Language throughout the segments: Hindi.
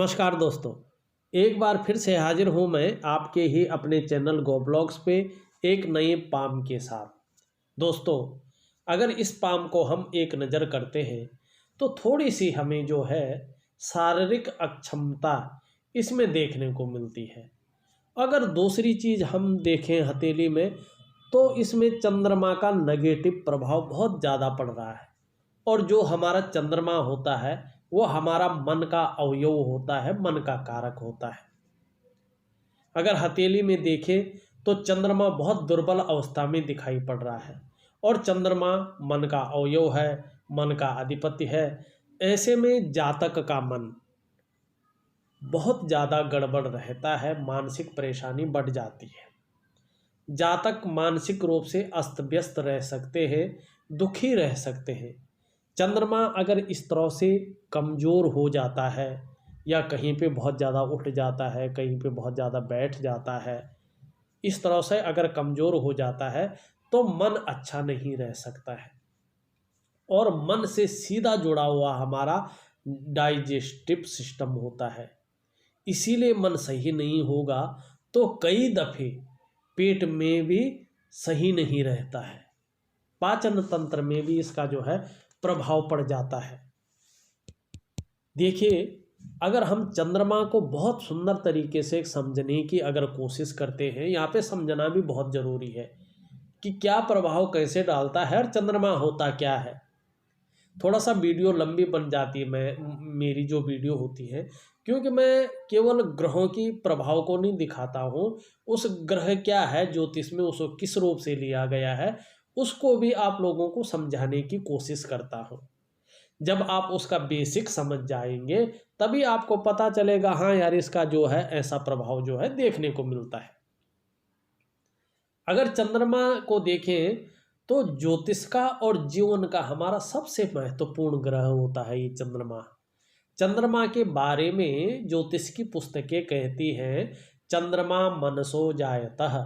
नमस्कार दोस्तों, एक बार फिर से हाजिर हूँ मैं आपके ही अपने चैनल गो ब्लॉग्स पे एक नए पाम के साथ। दोस्तों, अगर इस पाम को हम एक नज़र करते हैं तो थोड़ी सी हमें जो है शारीरिक अक्षमता इसमें देखने को मिलती है। अगर दूसरी चीज़ हम देखें हथेली में तो इसमें चंद्रमा का नेगेटिव प्रभाव बहुत ज़्यादा पड़ रहा है। और जो हमारा चंद्रमा होता है वो हमारा मन का अवयव होता है, मन का कारक होता है। अगर हथेली में देखें तो चंद्रमा बहुत दुर्बल अवस्था में दिखाई पड़ रहा है और चंद्रमा मन का अवयव है, मन का अधिपति है। ऐसे में जातक का मन बहुत ज़्यादा गड़बड़ रहता है, मानसिक परेशानी बढ़ जाती है। जातक मानसिक रूप से अस्त व्यस्त रह सकते हैं, दुखी रह सकते हैं। चंद्रमा अगर इस तरह से कमज़ोर हो जाता है या कहीं पे बहुत ज़्यादा उठ जाता है, कहीं पे बहुत ज़्यादा बैठ जाता है, इस तरह से अगर कमज़ोर हो जाता है तो मन अच्छा नहीं रह सकता है। और मन से सीधा जुड़ा हुआ हमारा डाइजेस्टिव सिस्टम होता है, इसीलिए मन सही नहीं होगा तो कई दफ़े पेट में भी सही नहीं रहता है, पाचन तंत्र में भी इसका जो है प्रभाव पड़ जाता है। देखिए, अगर हम चंद्रमा को बहुत सुंदर तरीके से समझने की अगर कोशिश करते हैं, यहाँ पे समझना भी बहुत ज़रूरी है कि क्या प्रभाव कैसे डालता है और चंद्रमा होता क्या है। थोड़ा सा वीडियो लंबी बन जाती है मेरी जो वीडियो होती है, क्योंकि मैं केवल ग्रहों की प्रभाव को नहीं दिखाता हूँ, उस ग्रह क्या है ज्योतिष में उसको किस रूप से लिया गया है उसको भी आप लोगों को समझाने की कोशिश करता हूँ। जब आप उसका बेसिक समझ जाएंगे तभी आपको पता चलेगा, हाँ यार इसका जो है ऐसा प्रभाव जो है देखने को मिलता है। अगर चंद्रमा को देखें तो ज्योतिष का और जीवन का हमारा सबसे महत्वपूर्ण ग्रह होता है ये चंद्रमा। चंद्रमा के बारे में ज्योतिष की पुस्तकें कहती हैं, चंद्रमा मनसो जायतः,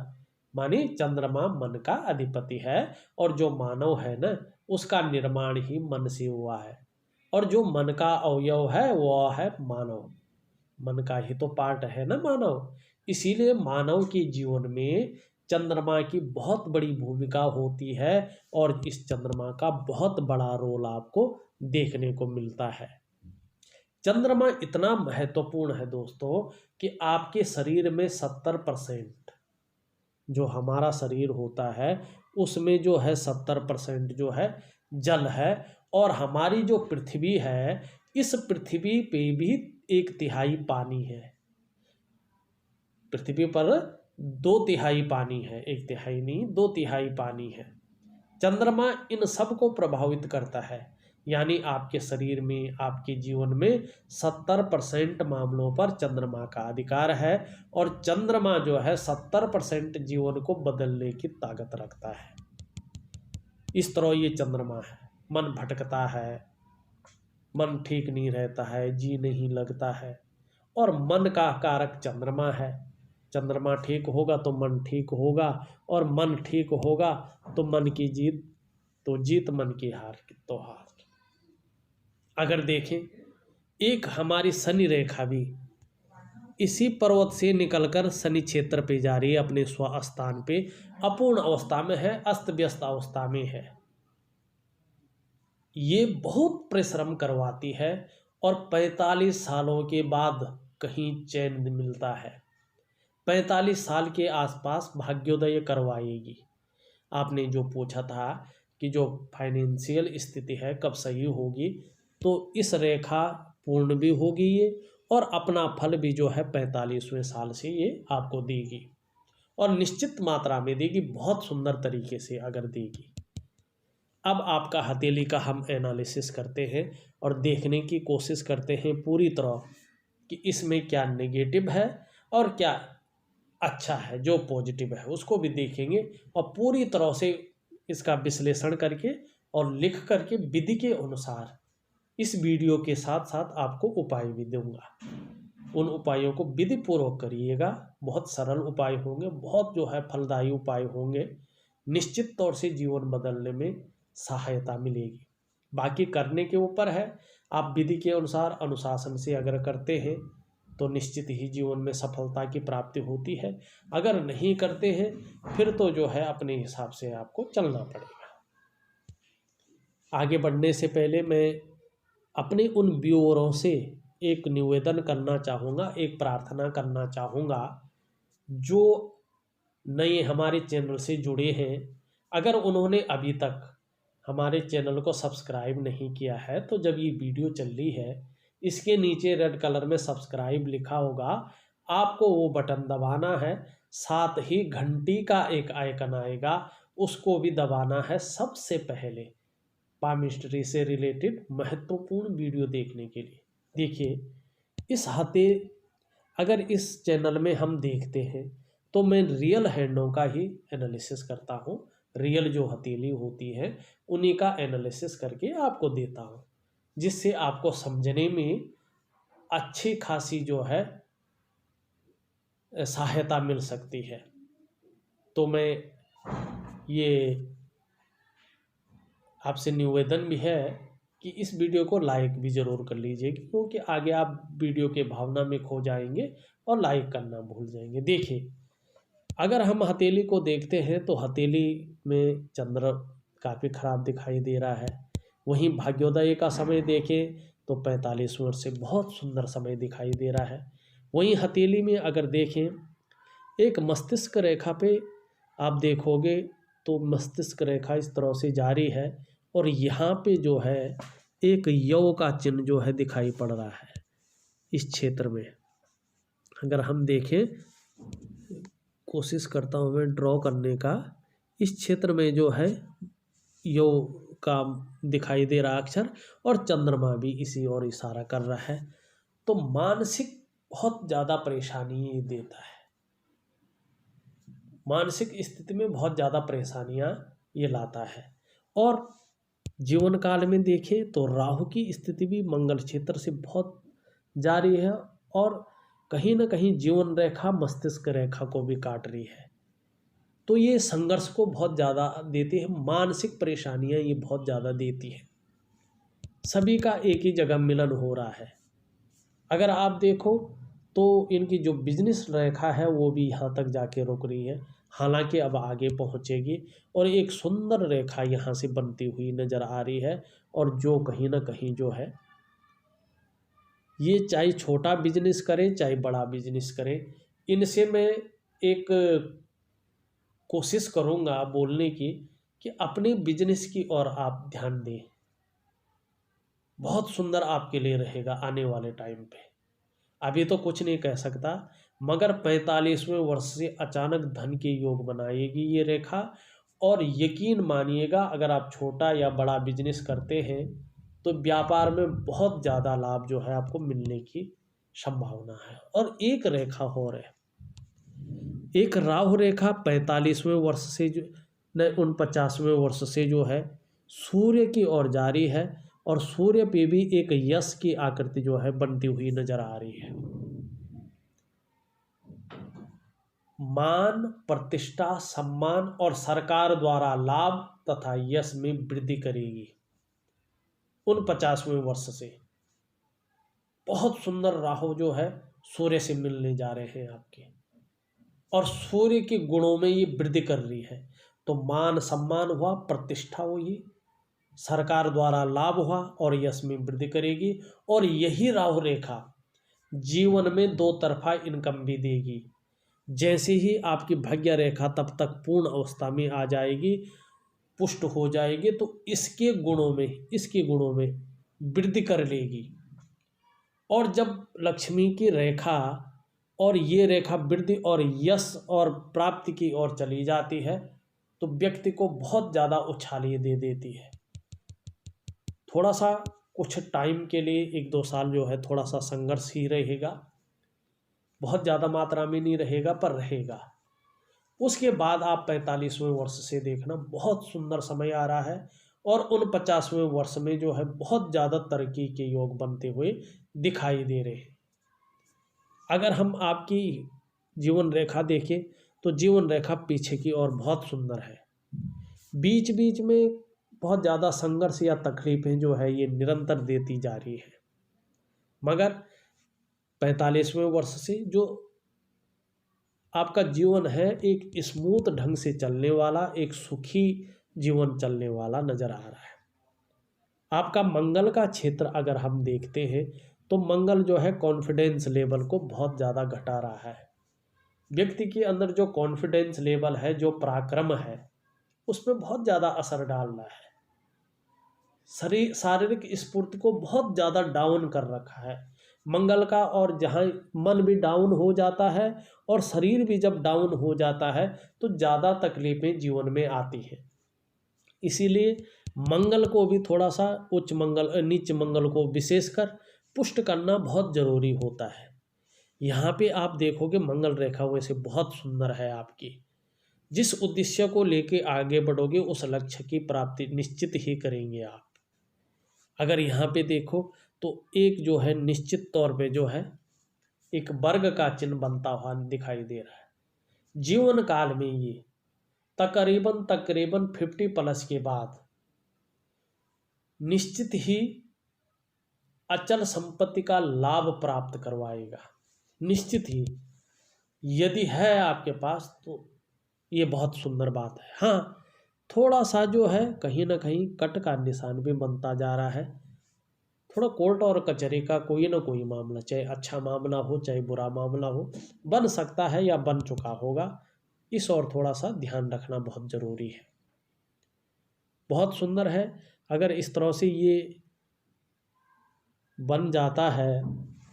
मानी चंद्रमा मन का अधिपति है और जो मानव है ना उसका निर्माण ही मन से हुआ है। और जो मन का अवयव है वो है मानव, मन का ही तो पार्ट है ना मानव। इसीलिए मानव के जीवन में चंद्रमा की बहुत बड़ी भूमिका होती है और इस चंद्रमा का बहुत बड़ा रोल आपको देखने को मिलता है। चंद्रमा इतना महत्वपूर्ण है दोस्तों कि आपके शरीर में 70% जो हमारा शरीर होता है उसमें जो है 70% जो है जल है। और हमारी जो पृथ्वी है इस पृथ्वी पे भी 1/3 पानी है। पृथ्वी पर 2/3 पानी है, 1/3 नहीं 2/3 पानी है। चंद्रमा इन सब को प्रभावित करता है, यानी आपके शरीर में आपके जीवन में 70% मामलों पर चंद्रमा का अधिकार है। और चंद्रमा जो है 70% जीवन को बदलने की ताकत रखता है। इस तरह ये चंद्रमा है। मन भटकता है, मन ठीक नहीं रहता है, जी नहीं लगता है, और मन का कारक चंद्रमा है। चंद्रमा ठीक होगा तो मन ठीक होगा, और मन ठीक होगा तो मन की जीत तो जीत, मन की हार तो हार। अगर देखें एक हमारी शनि रेखा भी इसी पर्वत से निकलकर शनि क्षेत्र पे जा रही है, अपने स्वस्थान पे अपूर्ण अवस्था में है, अस्त व्यस्त अवस्था में है। ये बहुत परिश्रम करवाती है और 45 सालों के बाद कहीं चैन मिलता है। 45 साल के आसपास भाग्योदय करवाएगी। आपने जो पूछा था कि जो फाइनेंशियल स्थिति है कब सही होगी, तो इस रेखा पूर्ण भी होगी ये, और अपना फल भी जो है 45वें साल से ये आपको देगी, और निश्चित मात्रा में देगी, बहुत सुंदर तरीके से अगर देगी। अब आपका हथेली का हम एनालिसिस करते हैं और देखने की कोशिश करते हैं पूरी तरह कि इसमें क्या नेगेटिव है और क्या अच्छा है, जो पॉजिटिव है उसको भी देखेंगे और पूरी तरह से इसका विश्लेषण करके और लिख करके विधि के अनुसार इस वीडियो के साथ साथ आपको उपाय भी दूंगा। उन उपायों को विधि पूर्वक करिएगा, बहुत सरल उपाय होंगे, बहुत जो है फलदायी उपाय होंगे, निश्चित तौर से जीवन बदलने में सहायता मिलेगी। बाकी करने के ऊपर है, आप विधि के अनुसार अनुशासन से अगर करते हैं तो निश्चित ही जीवन में सफलता की प्राप्ति होती है। अगर नहीं करते हैं फिर तो जो है अपने हिसाब से आपको चलना पड़ेगा। आगे बढ़ने से पहले मैं अपने उन व्यूअरों से एक निवेदन करना चाहूँगा, एक प्रार्थना करना चाहूँगा जो नए हमारे चैनल से जुड़े हैं। अगर उन्होंने अभी तक हमारे चैनल को सब्सक्राइब नहीं किया है तो जब ये वीडियो चल रही है इसके नीचे रेड कलर में सब्सक्राइब लिखा होगा, आपको वो बटन दबाना है। साथ ही घंटी का एक आइकन आएगा, उसको भी दबाना है सबसे पहले पाम हिस्ट्री से रिलेटेड महत्वपूर्ण वीडियो देखने के लिए। देखिए, इस हफ्ते अगर इस चैनल में हम देखते हैं तो मैं रियल हैंडों का ही एनालिसिस करता हूँ। रियल जो हथेली होती है उन्हीं का एनालिसिस करके आपको देता हूँ, जिससे आपको समझने में अच्छी खासी जो है सहायता मिल सकती है। तो मैं ये आपसे निवेदन भी है कि इस वीडियो को लाइक भी ज़रूर कर लीजिए, क्योंकि आगे आप वीडियो के भावना में खो जाएंगे और लाइक करना भूल जाएंगे। देखिए, अगर हम हथेली को देखते हैं तो हथेली में चंद्र काफ़ी खराब दिखाई दे रहा है। वहीं भाग्योदय का समय देखें तो 45 मिनट से बहुत सुंदर समय दिखाई दे रहा है। वहीं हथेली में अगर देखें एक मस्तिष्क रेखा पे आप देखोगे तो मस्तिष्क रेखा इस तरह से जारी है और यहाँ पे जो है एक यौ का चिन्ह जो है दिखाई पड़ रहा है। इस क्षेत्र में अगर हम देखें, कोशिश करता हूँ मैं ड्रॉ करने का, इस क्षेत्र में जो है यो का दिखाई दे रहा अक्षर और चंद्रमा भी इसी ओर इशारा कर रहा है। तो मानसिक बहुत ज़्यादा परेशानी देता है, मानसिक स्थिति में बहुत ज़्यादा परेशानियाँ ये लाता है। और जीवन काल में देखें तो राहु की स्थिति भी मंगल क्षेत्र से बहुत जारी है और कहीं ना कहीं जीवन रेखा मस्तिष्क रेखा को भी काट रही है। तो ये संघर्ष को बहुत ज़्यादा देती है, मानसिक परेशानियां ये बहुत ज़्यादा देती है। सभी का एक ही जगह मिलन हो रहा है। अगर आप देखो तो इनकी जो बिजनेस रेखा है वो भी यहाँ तक जाके रुक रही है, हालांकि अब आगे पहुँचेगी और एक सुंदर रेखा यहाँ से बनती हुई नज़र आ रही है। और जो कहीं ना कहीं जो है ये चाहे छोटा बिजनेस करें चाहे बड़ा बिजनेस करें, इनसे मैं एक कोशिश करूँगा बोलने की कि अपने बिजनेस की ओर आप ध्यान दें। बहुत सुंदर आपके लिए रहेगा आने वाले टाइम पे। अभी तो कुछ नहीं कह सकता, मगर 45वें वर्ष से अचानक धन के योग बनाएगी ये रेखा। और यकीन मानिएगा, अगर आप छोटा या बड़ा बिजनेस करते हैं तो व्यापार में बहुत ज़्यादा लाभ जो है आपको मिलने की संभावना है। और एक रेखा हो रहे, एक राहु रेखा 45वें वर्ष से जो 49वें वर्ष से जो है सूर्य की ओर जारी है और सूर्य पे भी एक यश की आकृति जो है बनती हुई नजर आ रही है। मान, प्रतिष्ठा, सम्मान और सरकार द्वारा लाभ तथा यश में वृद्धि करेगी 49वें वर्ष से। बहुत सुंदर राहु जो है सूर्य से मिलने जा रहे हैं आपके, और सूर्य के गुणों में ये वृद्धि कर रही है। तो मान सम्मान हुआ, प्रतिष्ठा हुई, सरकार द्वारा लाभ हुआ और यश में वृद्धि करेगी। और यही राहु रेखा जीवन में दो तरफा इनकम भी देगी। जैसे ही आपकी भाग्य रेखा तब तक पूर्ण अवस्था में आ जाएगी, पुष्ट हो जाएगी, तो इसके गुणों में वृद्धि कर लेगी। और जब लक्ष्मी की रेखा और ये रेखा वृद्धि और यश और प्राप्ति की ओर चली जाती है तो व्यक्ति को बहुत ज़्यादा उछालिए दे देती है। थोड़ा सा कुछ टाइम के लिए 1-2 साल जो है थोड़ा सा संघर्ष ही रहेगा, बहुत ज़्यादा मात्रा में नहीं रहेगा पर रहेगा। उसके बाद आप 45वें वर्ष से देखना बहुत सुंदर समय आ रहा है और 49वें वर्ष में जो है बहुत ज़्यादा तरक्की के योग बनते हुए दिखाई दे रहे हैं। अगर हम आपकी जीवन रेखा देखें तो जीवन रेखा पीछे की ओर बहुत सुंदर है। बीच बीच में बहुत ज़्यादा संघर्ष या तकलीफें जो है ये निरंतर देती जा रही है, मगर 45वें वर्ष से जो आपका जीवन है एक स्मूथ ढंग से चलने वाला, एक सुखी जीवन चलने वाला नजर आ रहा है। आपका मंगल का क्षेत्र अगर हम देखते हैं तो मंगल जो है कॉन्फिडेंस लेवल को बहुत ज़्यादा घटा रहा है। व्यक्ति के अंदर जो कॉन्फिडेंस लेवल है, जो पराक्रम है, उसमें बहुत ज़्यादा असर डाल रहा है। शारीरिक स्फूर्ति को बहुत ज़्यादा डाउन कर रखा है मंगल का। और जहाँ मन भी डाउन हो जाता है और शरीर भी जब डाउन हो जाता है तो ज़्यादा तकलीफें जीवन में आती हैं। इसीलिए मंगल को भी थोड़ा सा उच्च मंगल नीच मंगल को विशेषकर पुष्ट करना बहुत ज़रूरी होता है। यहाँ पे आप देखोगे मंगल रेखा वैसे बहुत सुंदर है आपकी। जिस उद्देश्य को लेके आगे बढ़ोगे उस लक्ष्य की प्राप्ति निश्चित ही करेंगे आप। अगर यहाँ पे देखो तो एक जो है निश्चित तौर पे जो है एक वर्ग का चिन्ह बनता हुआ दिखाई दे रहा है। जीवन काल में ये तकरीबन 50+ के बाद निश्चित ही अचल संपत्ति का लाभ प्राप्त करवाएगा। निश्चित ही यदि है आपके पास तो ये बहुत सुंदर बात है। हाँ, थोड़ा सा जो है कहीं ना कहीं कट का निशान भी बनता जा रहा है। थोड़ा कोर्ट और कचहरी का कोई ना कोई मामला, चाहे अच्छा मामला हो चाहे बुरा मामला हो, बन सकता है या बन चुका होगा। इस और थोड़ा सा ध्यान रखना बहुत ज़रूरी है। बहुत सुंदर है। अगर इस तरह से ये बन जाता है,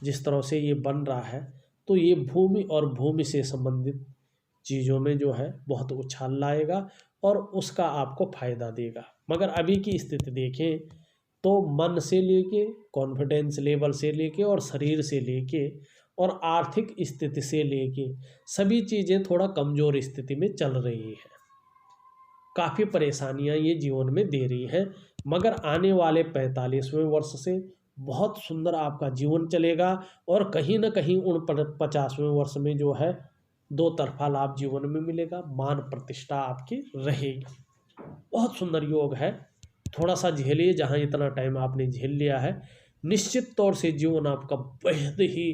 जिस तरह से ये बन रहा है, तो ये भूमि और भूमि से संबंधित चीज़ों में जो है बहुत उछाल लाएगा और उसका आपको फायदा देगा। मगर अभी की स्थिति देखें तो मन से लेके, कॉन्फिडेंस लेवल से लेके और शरीर से लेके और आर्थिक स्थिति से लेके सभी चीज़ें थोड़ा कमज़ोर स्थिति में चल रही हैं। काफ़ी परेशानियां ये जीवन में दे रही हैं। मगर आने वाले 45वें वर्ष से बहुत सुंदर आपका जीवन चलेगा और कहीं ना कहीं उन 50वें वर्ष में जो है दो तरफा लाभ जीवन में मिलेगा। मान प्रतिष्ठा आपकी रहेगी। बहुत सुंदर योग है। थोड़ा सा झेलिए, जहाँ इतना टाइम आपने झेल लिया है निश्चित तौर से जीवन आपका बेहद ही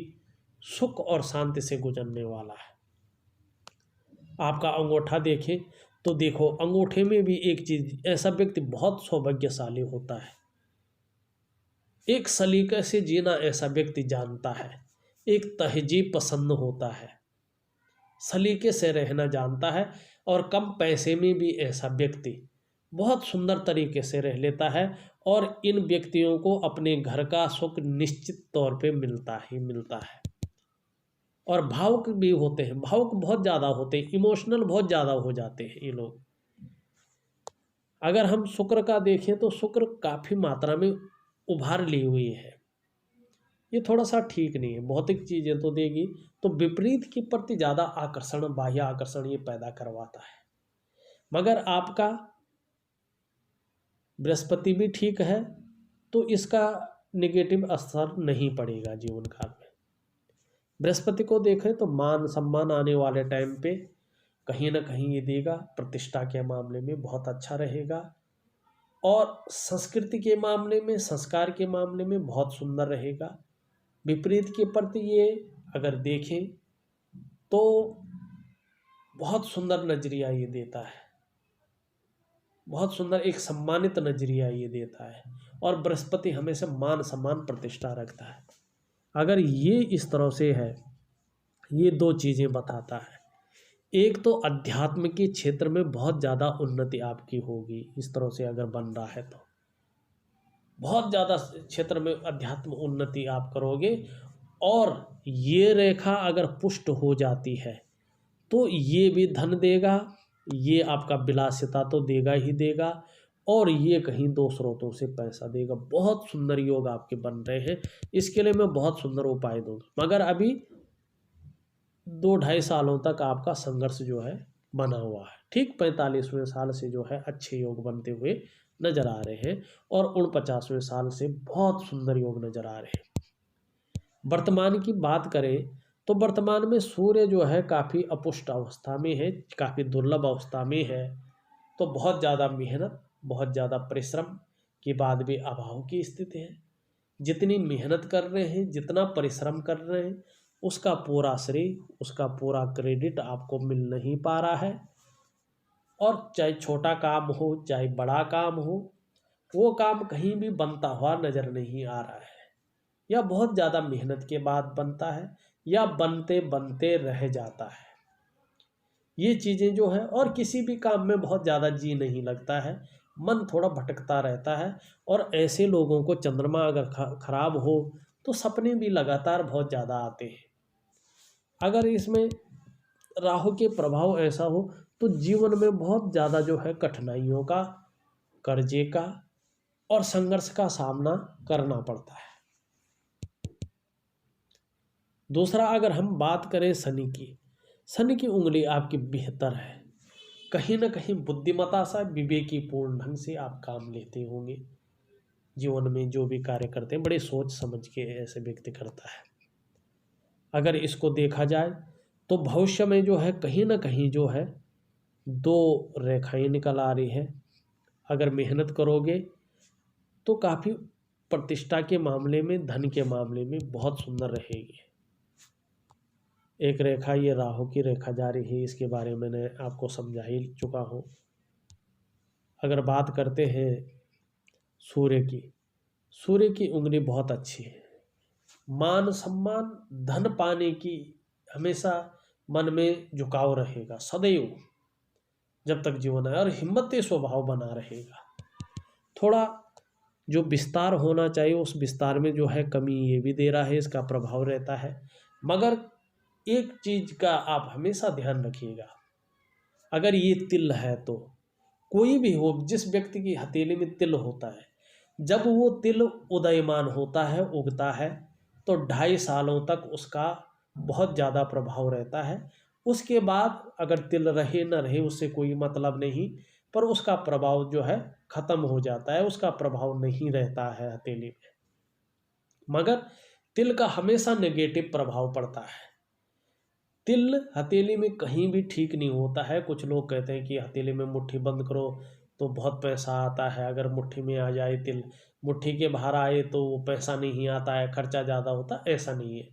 सुख और शांति से गुजरने वाला है। आपका अंगूठा देखें तो देखो अंगूठे में भी एक चीज, ऐसा व्यक्ति बहुत सौभाग्यशाली होता है। एक सलीके से जीना ऐसा व्यक्ति जानता है। एक तहजीब पसंद होता है, सलीके से रहना जानता है और कम पैसे में भी ऐसा व्यक्ति बहुत सुंदर तरीके से रह लेता है। और इन व्यक्तियों को अपने घर का सुख निश्चित तौर पे मिलता ही मिलता है। और भावुक भी होते हैं, भावुक बहुत ज़्यादा होते हैं, इमोशनल बहुत ज़्यादा हो जाते हैं ये लोग। अगर हम शुक्र का देखें तो शुक्र काफ़ी मात्रा में उभार ली हुई है। ये थोड़ा सा ठीक नहीं है। भौतिक चीज़ें तो देगी तो विपरीत के प्रति ज़्यादा आकर्षण, बाह्य आकर्षण ये पैदा करवाता है। मगर आपका बृहस्पति भी ठीक है तो इसका नेगेटिव असर नहीं पड़ेगा जीवन काल में। बृहस्पति को देखें तो मान सम्मान आने वाले टाइम पे कहीं ना कहीं ये देगा। प्रतिष्ठा के मामले में बहुत अच्छा रहेगा और संस्कृति के मामले में, संस्कार के मामले में बहुत सुंदर रहेगा। विपरीत के प्रति ये अगर देखें तो बहुत सुंदर नजरिया ये देता है, बहुत सुंदर एक सम्मानित नजरिया ये देता है। और बृहस्पति हमेशा मान सम्मान प्रतिष्ठा रखता है। अगर ये इस तरह से है, ये दो चीज़ें बताता है। एक तो अध्यात्म के क्षेत्र में बहुत ज़्यादा उन्नति आपकी होगी। इस तरह से अगर बन रहा है तो बहुत ज़्यादा क्षेत्र में अध्यात्म उन्नति आप करोगे। और ये रेखा अगर पुष्ट हो जाती है तो ये भी धन देगा, ये आपका विलासिता तो देगा ही देगा और ये कहीं दो स्रोतों से पैसा देगा। बहुत सुंदर योग आपके बन रहे हैं। इसके लिए मैं बहुत सुंदर उपाय दूंगा। मगर अभी 2-2.5 सालों तक आपका संघर्ष जो है बना हुआ है। ठीक 45वें साल से जो है अच्छे योग बनते हुए नजर आ रहे हैं और 49वें साल से बहुत सुंदर योग नजर आ रहे हैं। वर्तमान की बात करें तो वर्तमान में सूर्य जो है काफ़ी अपुष्ट अवस्था में है, काफ़ी दुर्लभ अवस्था में है। तो बहुत ज़्यादा मेहनत, बहुत ज़्यादा परिश्रम के बाद भी अभाव की स्थिति है। जितनी मेहनत कर रहे हैं, जितना परिश्रम कर रहे हैं, उसका पूरा श्रेय, उसका पूरा क्रेडिट आपको मिल नहीं पा रहा है। और चाहे छोटा काम हो चाहे बड़ा काम हो, वो काम कहीं भी बनता हुआ नज़र नहीं आ रहा है, या बहुत ज़्यादा मेहनत के बाद बनता है, या बनते बनते रह जाता है। ये चीज़ें जो है, और किसी भी काम में बहुत ज़्यादा जी नहीं लगता है, मन थोड़ा भटकता रहता है। और ऐसे लोगों को चंद्रमा अगर खराब हो तो सपने भी लगातार बहुत ज़्यादा आते हैं। अगर इसमें राहु के प्रभाव ऐसा हो तो जीवन में बहुत ज़्यादा जो है कठिनाइयों का, कर्जे का और संघर्ष का सामना करना पड़ता है। दूसरा, अगर हम बात करें शनि की उंगली आपकी बेहतर है। कहीं ना कहीं बुद्धिमत्ता सा, विवेकीपूर्ण ढंग से आप काम लेते होंगे। जीवन में जो भी कार्य करते हैं बड़े सोच समझ के ऐसे व्यक्ति करता है। अगर इसको देखा जाए तो भविष्य में जो है कहीं ना कहीं जो है दो रेखाएं निकल आ रही है। अगर मेहनत करोगे तो काफ़ी प्रतिष्ठा के मामले में, धन के मामले में बहुत सुंदर रहेगी। एक रेखा ये राहु की रेखा जा रही है, इसके बारे में मैंने आपको समझा ही चुका हूँ। अगर बात करते हैं सूर्य की उंगली बहुत अच्छी है। मान सम्मान, धन पाने की हमेशा मन में झुकाव रहेगा सदैव जब तक जीवन है, और हिम्मती स्वभाव बना रहेगा। थोड़ा जो विस्तार होना चाहिए उस विस्तार में जो है कमी ये भी दे रहा है, इसका प्रभाव रहता है। मगर एक चीज का आप हमेशा ध्यान रखिएगा, अगर ये तिल है तो कोई भी हो, जिस व्यक्ति की हथेली में तिल होता है, जब वो तिल उदयमान होता है, उगता है, तो 2.5 सालों तक उसका बहुत ज़्यादा प्रभाव रहता है। उसके बाद अगर तिल रहे न रहे उससे कोई मतलब नहीं, पर उसका प्रभाव जो है खत्म हो जाता है, उसका प्रभाव नहीं रहता है हथेली में। मगर तिल का हमेशा नेगेटिव प्रभाव पड़ता है। तिल हथेली में कहीं भी ठीक नहीं होता है। कुछ लोग कहते हैं कि हथेली में मुट्ठी बंद करो तो बहुत पैसा आता है, अगर मुट्ठी में आ जाए तिल, मुट्ठी के बाहर आए तो वो पैसा नहीं आता है, खर्चा ज़्यादा होता है, ऐसा नहीं है।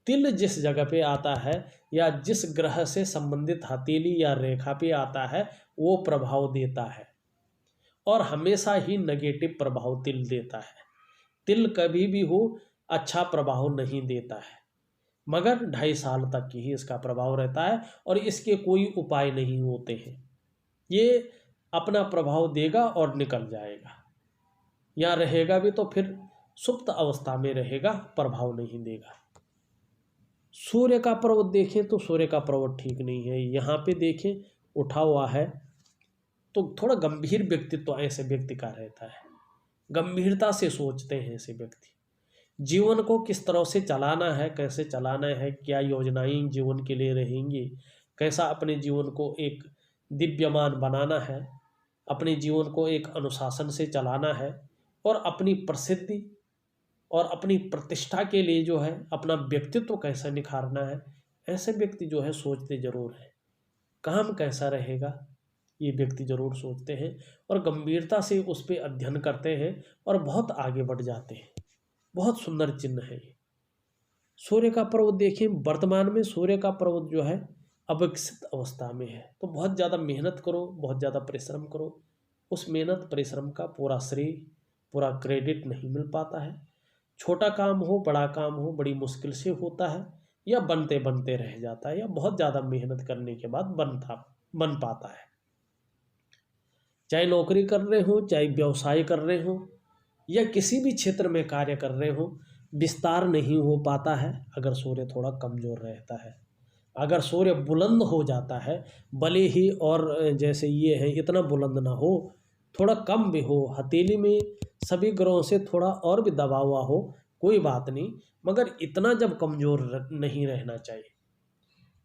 तिल जिस जगह पे आता है या जिस ग्रह से संबंधित हथेली या रेखा पे आता है वो प्रभाव देता है, और हमेशा ही नेगेटिव प्रभाव तिल देता है। तिल कभी भी हो अच्छा प्रभाव नहीं देता है, मगर 2.5 साल तक ही इसका प्रभाव रहता है, और इसके कोई उपाय नहीं होते हैं। ये अपना प्रभाव देगा और निकल जाएगा, या रहेगा भी तो फिर सुप्त अवस्था में रहेगा, प्रभाव नहीं देगा। सूर्य का पर्वत देखें तो सूर्य का पर्वत ठीक नहीं है। यहाँ पे देखें उठा हुआ है, तो थोड़ा गंभीर व्यक्तित्व ऐसे व्यक्ति का रहता है, गंभीरता से सोचते हैं ऐसे व्यक्ति। जीवन को किस तरह से चलाना है, कैसे चलाना है, क्या योजनाएं जीवन के लिए रहेंगी, कैसा अपने जीवन को एक दिव्यमान बनाना है, अपने जीवन को एक अनुशासन से चलाना है, और अपनी प्रसिद्धि और अपनी प्रतिष्ठा के लिए जो है अपना व्यक्तित्व कैसा निखारना है, ऐसे व्यक्ति जो है सोचते जरूर हैं। काम कैसा रहेगा ये व्यक्ति जरूर सोचते हैं, और गंभीरता से उस पर अध्ययन करते हैं और बहुत आगे बढ़ जाते हैं। बहुत सुंदर चिन्ह है ये। सूर्य का पर्वत देखें, वर्तमान में सूर्य का पर्वत जो है अविकसित अवस्था में है, तो बहुत ज़्यादा मेहनत करो, बहुत ज़्यादा परिश्रम करो। उस मेहनत परिश्रम का पूरा श्रेय, पूरा क्रेडिट नहीं मिल पाता है। छोटा काम हो बड़ा काम हो बड़ी मुश्किल से होता है, या बनते बनते रह जाता है, या बहुत ज़्यादा मेहनत करने के बाद बन पाता है। चाहे नौकरी कर रहे हो, चाहे व्यवसाय कर रहे हो, या किसी भी क्षेत्र में कार्य कर रहे हो, विस्तार नहीं हो पाता है अगर सूर्य थोड़ा कमज़ोर रहता है। अगर सूर्य बुलंद हो जाता है, भले ही और जैसे ये है इतना बुलंद ना हो, थोड़ा कम भी हो, हथेली में सभी ग्रहों से थोड़ा और भी दबा हुआ हो, कोई बात नहीं, मगर इतना जब कमज़ोर नहीं रहना चाहिए।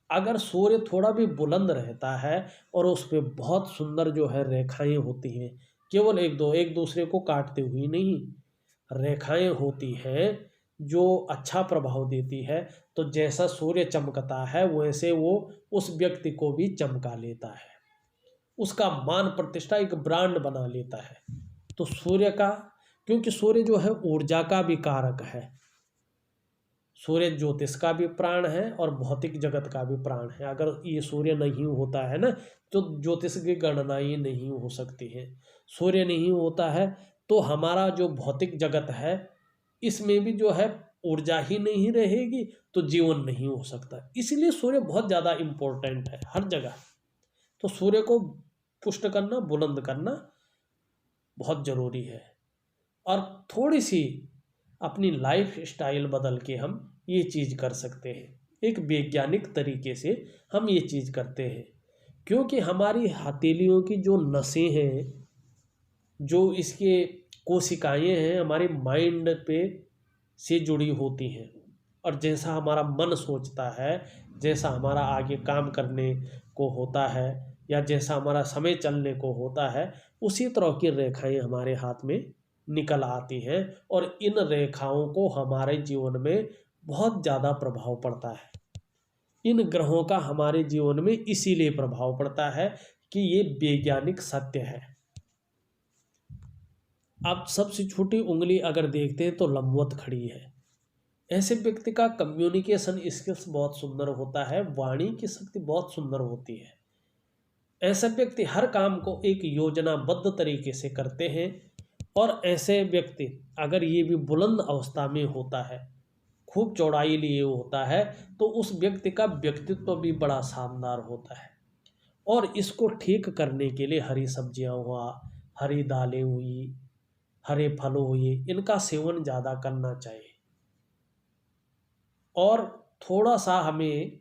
अगर सूर्य थोड़ा भी बुलंद रहता है और उस पर बहुत सुंदर जो है रेखाएं होती हैं, केवल एक दूसरे को काटते हुए नहीं, रेखाएं होती हैं जो अच्छा प्रभाव देती है, तो जैसा सूर्य चमकता है वैसे वो उस व्यक्ति को भी चमका लेता है, उसका मान प्रतिष्ठा एक ब्रांड बना लेता है। तो सूर्य का क्योंकि सूर्य जो है ऊर्जा का भी कारक है। सूर्य ज्योतिष का भी प्राण है और भौतिक जगत का भी प्राण है। अगर ये सूर्य नहीं होता है ना तो ज्योतिष की गणनाएं नहीं हो सकती है। सूर्य नहीं होता है तो हमारा जो भौतिक जगत है इसमें भी जो है ऊर्जा ही नहीं रहेगी तो जीवन नहीं हो सकता। इसलिए सूर्य बहुत ज़्यादा इम्पोर्टेंट है हर जगह। तो सूर्य को पुष्ट करना, बुलंद करना बहुत ज़रूरी है। और थोड़ी सी अपनी लाइफ स्टाइल बदल के हम ये चीज़ कर सकते हैं। एक वैज्ञानिक तरीके से हम ये चीज़ करते हैं, क्योंकि हमारी हथेलियों की जो नसें हैं, जो इसके कोशिकाएं हैं, हमारे माइंड पे से जुड़ी होती हैं। और जैसा हमारा मन सोचता है, जैसा हमारा आगे काम करने को होता है या जैसा हमारा समय चलने को होता है, उसी तरह की रेखाएं हमारे हाथ में निकल आती हैं। और इन रेखाओं को हमारे जीवन में बहुत ज़्यादा प्रभाव पड़ता है। इन ग्रहों का हमारे जीवन में इसीलिए प्रभाव पड़ता है कि ये वैज्ञानिक सत्य है। आप सबसे छोटी उंगली अगर देखते हैं तो लंबवत खड़ी है। ऐसे व्यक्ति का कम्युनिकेशन स्किल्स बहुत सुंदर होता है, वाणी की शक्ति बहुत सुंदर होती है। ऐसे व्यक्ति हर काम को एक योजनाबद्ध तरीके से करते हैं। और ऐसे व्यक्ति अगर ये भी बुलंद अवस्था में होता है, खूब चौड़ाई लिए होता है, तो उस व्यक्ति का व्यक्तित्व भी बड़ा शानदार होता है। और इसको ठीक करने के लिए हरी सब्जियां हुआ, हरी दालें हुई, हरे फल हुए, इनका सेवन ज़्यादा करना चाहिए। और थोड़ा सा हमें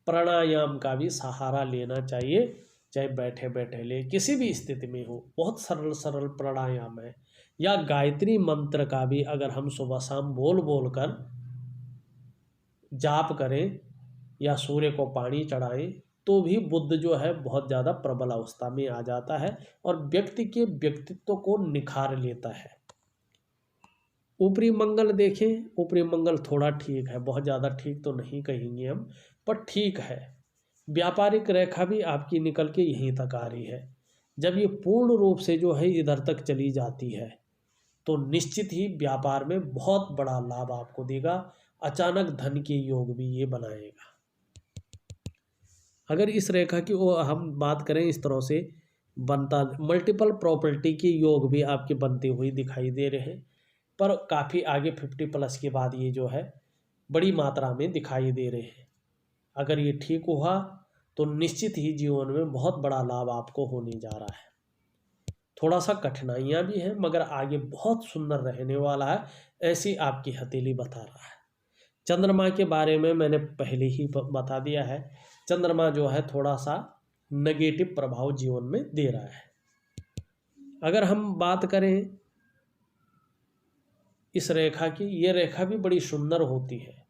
प्राणायाम का भी सहारा लेना चाहिए, चाहे बैठे बैठे ले, किसी भी स्थिति में हो। बहुत सरल सरल प्राणायाम है। या गायत्री मंत्र का भी अगर हम सुबह शाम बोल बोल कर जाप करें या सूर्य को पानी चढ़ाएं तो भी बुद्ध जो है बहुत ज़्यादा प्रबल अवस्था में आ जाता है और व्यक्ति के व्यक्तित्व को निखार लेता है। ऊपरी मंगल देखें, ऊपरी मंगल थोड़ा ठीक है, बहुत ज़्यादा ठीक तो नहीं कहेंगे हम, पर ठीक है। व्यापारिक रेखा भी आपकी निकल के यहीं तक आ रही है। जब ये पूर्ण रूप से जो है इधर तक चली जाती है तो निश्चित ही व्यापार में बहुत बड़ा लाभ आपको देगा। अचानक धन के योग भी ये बनाएगा। अगर इस रेखा की हम बात करें, इस तरह से बनता मल्टीपल प्रॉपर्टी के योग भी आपके बनते हुए दिखाई दे रहे हैं, पर काफ़ी आगे 50+ के बाद ये जो है बड़ी मात्रा में दिखाई दे रहे हैं। अगर ये ठीक हुआ तो निश्चित ही जीवन में बहुत बड़ा लाभ आपको होने जा रहा है। थोड़ा सा कठिनाइयाँ भी हैं मगर आगे बहुत सुंदर रहने वाला है, ऐसी आपकी हथेली बता रहा है। चंद्रमा के बारे में मैंने पहले ही बता दिया है। चंद्रमा जो है थोड़ा सा नेगेटिव प्रभाव जीवन में दे रहा है। अगर हम बात करें इस रेखा की, ये रेखा भी बड़ी सुंदर होती है।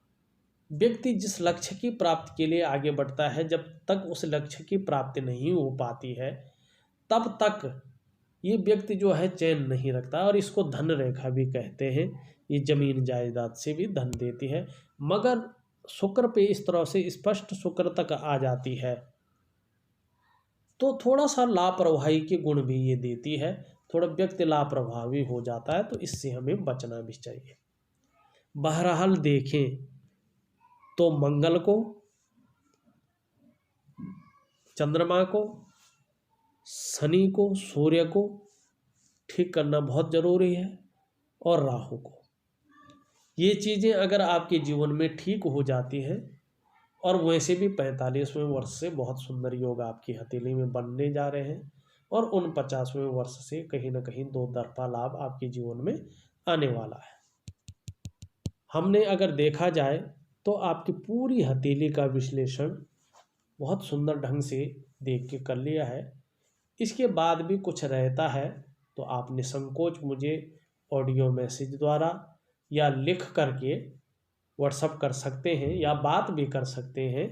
व्यक्ति जिस लक्ष्य की प्राप्ति के लिए आगे बढ़ता है, जब तक उस लक्ष्य की प्राप्ति नहीं हो पाती है तब तक ये व्यक्ति जो है चैन नहीं रखता। और इसको धन रेखा भी कहते हैं। ये जमीन जायदाद से भी धन देती है, मगर शुक्र पे इस तरह से स्पष्ट शुक्र तक आ जाती है तो थोड़ा सा लापरवाही के गुण भी ये देती है। थोड़ा व्यक्ति लापरवाही हो जाता है तो इससे हमें बचना भी चाहिए। बहरहाल देखें तो मंगल को, चंद्रमा को, शनि को, सूर्य को ठीक करना बहुत ज़रूरी है और राहु को। ये चीज़ें अगर आपके जीवन में ठीक हो जाती हैं, और वैसे भी 45वें वर्ष से बहुत सुंदर योग आपकी हथेली में बनने जा रहे हैं और 49वें वर्ष से कहीं ना कहीं 2 तरफा लाभ आपके जीवन में आने वाला है। हमने अगर देखा जाए तो आपकी पूरी हथेली का विश्लेषण बहुत सुंदर ढंग से देख के कर लिया है। इसके बाद भी कुछ रहता है तो आप निसंकोच मुझे ऑडियो मैसेज द्वारा या लिख करके व्हाट्सअप कर सकते हैं या बात भी कर सकते हैं।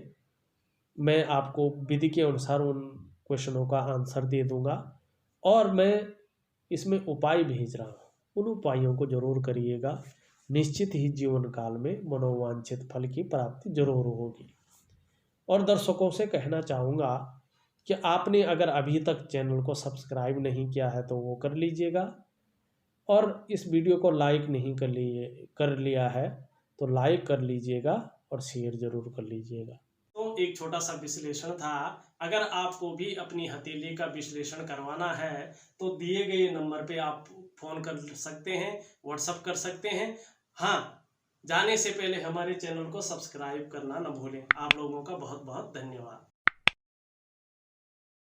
मैं आपको विधि के अनुसार उन क्वेश्चनों का आंसर दे दूंगा और मैं इसमें उपाय भेज रहा हूँ, उन उपायों को जरूर करिएगा। निश्चित ही जीवन काल में मनोवांछित फल की प्राप्ति जरूर होगी। और दर्शकों से कहना चाहूँगा कि आपने अगर अभी तक चैनल को सब्सक्राइब नहीं किया है तो वो कर लीजिएगा। और इस वीडियो को लाइक नहीं कर लिया है तो लाइक कर लीजिएगा और शेयर ज़रूर कर लीजिएगा। तो एक छोटा सा विश्लेषण था। अगर आपको भी अपनी हथेली का विश्लेषण करवाना है तो दिए गए नंबर पे आप फ़ोन कर सकते हैं, व्हाट्सअप कर सकते हैं। हाँ, जाने से पहले हमारे चैनल को सब्सक्राइब करना न भूलें। आप लोगों का बहुत बहुत धन्यवाद।